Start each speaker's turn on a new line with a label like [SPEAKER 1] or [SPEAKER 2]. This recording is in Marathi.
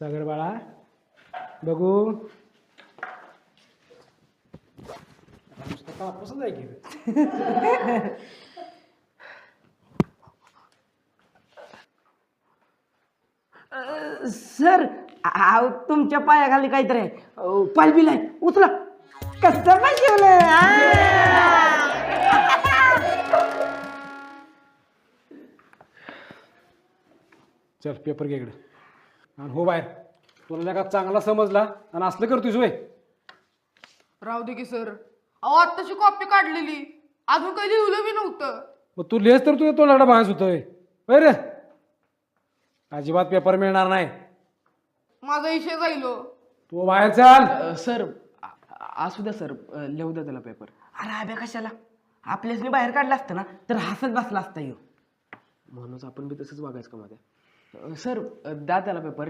[SPEAKER 1] सागर बाळा बघू नुसतं कापूसच आहे की
[SPEAKER 2] सर तुमच्या पायाखाली काहीतरी पालबिल आहे उचला कसं पण शिवलं
[SPEAKER 1] चल पेपर घे इकडे आणि हो बाहेर तुला का चांगला समजला आणि असलं करतोस वय
[SPEAKER 3] राहू दे की सर अहो आत्ताची कॉपी काढलेली अजून काही लिहिलं बी नव्हतं.
[SPEAKER 1] मग तू लिहेस तर तुझ्या तोंडाकडे बघायचं होतंय होय रे अजिबात पेपर मिळणार नाही
[SPEAKER 3] माझा विषय जाईल हो.
[SPEAKER 1] तू बाहेर चाल
[SPEAKER 4] सर असू द्या सर लिहू द्या त्याला पेपर.
[SPEAKER 2] अरे अभ्या कशाला आपल्यासनी बाहेर काढलं असतं ना तर हसत बसला असता येऊ
[SPEAKER 4] म्हणूनच आपण बी तसंच वागायचं का मध्ये. सर द्या त्याला पेपर.